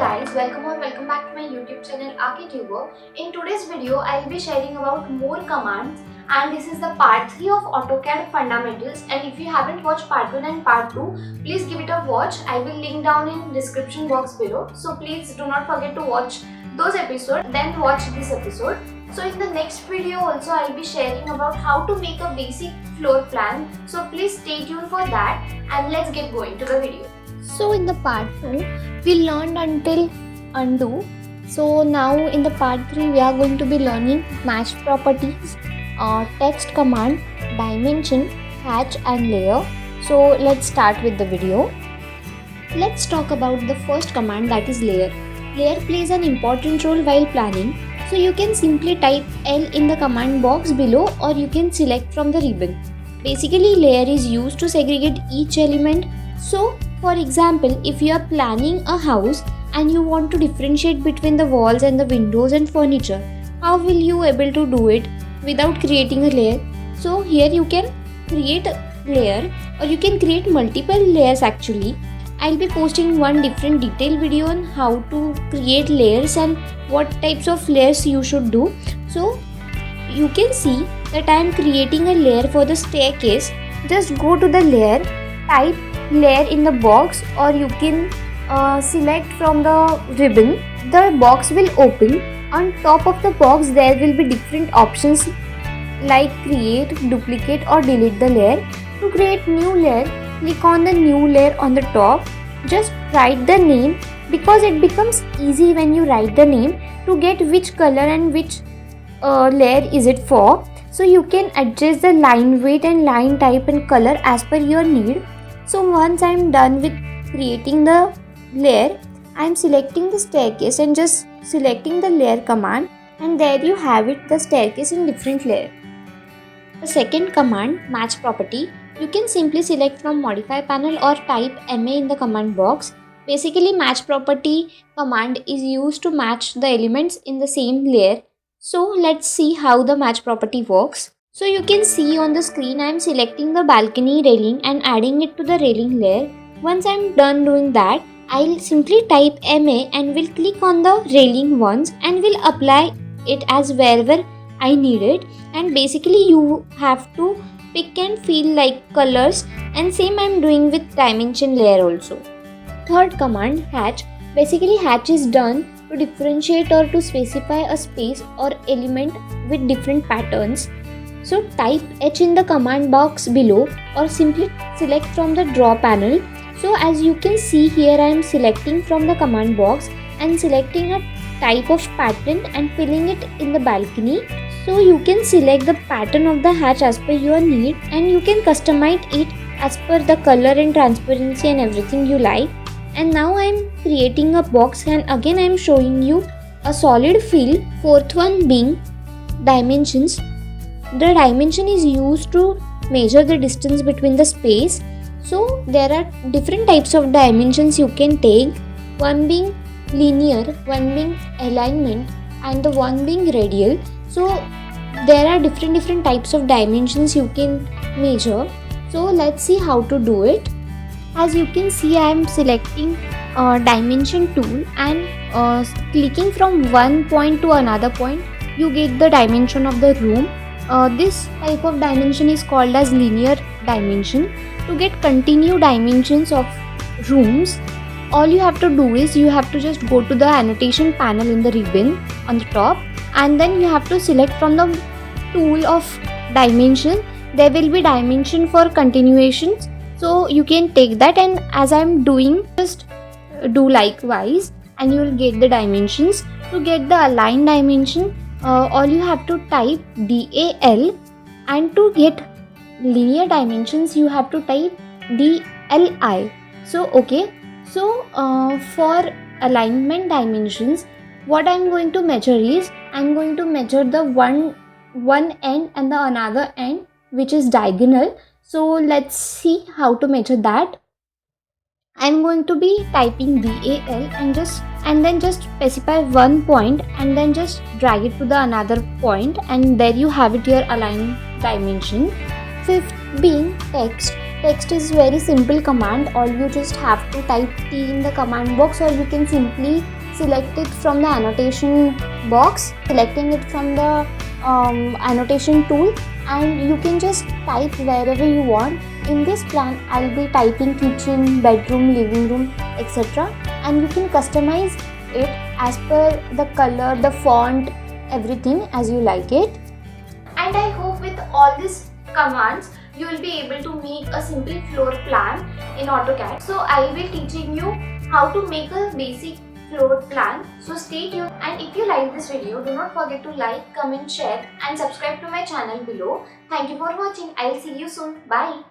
guys, welcome back to my YouTube channel Archituber. In today's video, I'll be sharing about more commands, and this is the part 3 of AutoCAD fundamentals. And if you haven't watched part 1 and part 2, please give it a watch. I will link down in description box below. So please do not forget to watch those episodes, then watch this episode. So in the next video also I'll be sharing about how to make a basic floor plan. So please stay tuned for that, and let's get going to the video. So in the part 2, we learned until undo. So now in the part 3, we are going to be learning match properties, text command, dimension, hatch and layer. So let's start with the video. Let's talk about the first command, that is layer. Layer plays an important role while planning. So you can simply type L in the command box below, or you can select from the ribbon. Basically, layer is used to segregate each element. So for example, if you are planning a house and you want to differentiate between the walls and the windows and furniture, how will you able to do it without creating a layer? So here you can create a layer, or you can create multiple layers actually. I'll be posting one different detailed video on how to create layers and what types of layers you should do. So you can see that I am creating a layer for the staircase. Just go to the layer, type layer in the box, or you can select from the ribbon. The box will open. On top of the box there will be different options like create, duplicate or delete the layer. To create new layer, click on the new layer on the top. Just write the name, because it becomes easy when you write the name to get which color and which layer is it for. So you can adjust the line weight and line type and color as per your need. So once I am done with creating the layer, I am selecting the staircase and just selecting the layer command, and there you have it, the staircase in different layer. The second command, match property, you can simply select from modify panel or type MA in the command box. Basically, match property command is used to match the elements in the same layer. So let's see how the match property works. So you can see on the screen I am selecting the balcony railing and adding it to the railing layer. Once I am done doing that, I'll simply type MA and will click on the railing once and will apply it as wherever I need it. And basically you have to pick and feel like colors, and same I am doing with dimension layer also. Third command, hatch. Basically hatch is done to differentiate or to specify a space or element with different patterns. So type H in the command box below, or simply select from the draw panel. So as you can see here, I am selecting from the command box and selecting a type of pattern and filling it in the balcony. So you can select the pattern of the hatch as per your need, and you can customize it as per the color and transparency and everything you like. And now I am creating a box, and again I am showing you a solid fill. Fourth one being dimensions. The dimension is used to measure the distance between the space. So there are different types of dimensions you can take. One being linear, one being alignment, and the one being radial. So there are different types of dimensions you can measure. So let's see how to do it. As you can see, I am selecting dimension tool and clicking from one point to another point, you get the dimension of the room. This type of dimension is called as linear dimension. To get continue dimensions of rooms, all you have to do is you have to just go to the annotation panel in the ribbon on the top, and then you have to select from the tool of dimension. There will be dimension for continuations, so you can take that, and as I am doing, just do likewise and you will get the dimensions. To get the align dimension, all you have to type DAL, and to get linear dimensions you have to type DLI. So okay, so for alignment dimensions, what I am going to measure is I am going to measure the one end and the another end which is diagonal. So let's see how to measure that. I am going to be typing DAL and then just specify one point and then just drag it to the another point, and there you have it, your align dimension. Fifth being text. Text is very simple command. All you just have to type T in the command box, or you can simply select it from the annotation box, selecting it from the annotation tool, and you can just type wherever you want. In this plan I'll be typing kitchen, bedroom, living room, etc., and you can customize it as per the color, the font, everything as you like it. And I hope with all these commands you will be able to make a simple floor plan in AutoCAD. So I will be teaching you how to make a basic floor plan. So stay tuned, and if you like this video, do not forget to like, comment, share and subscribe to my channel below. Thank you for watching. I'll see you soon. Bye.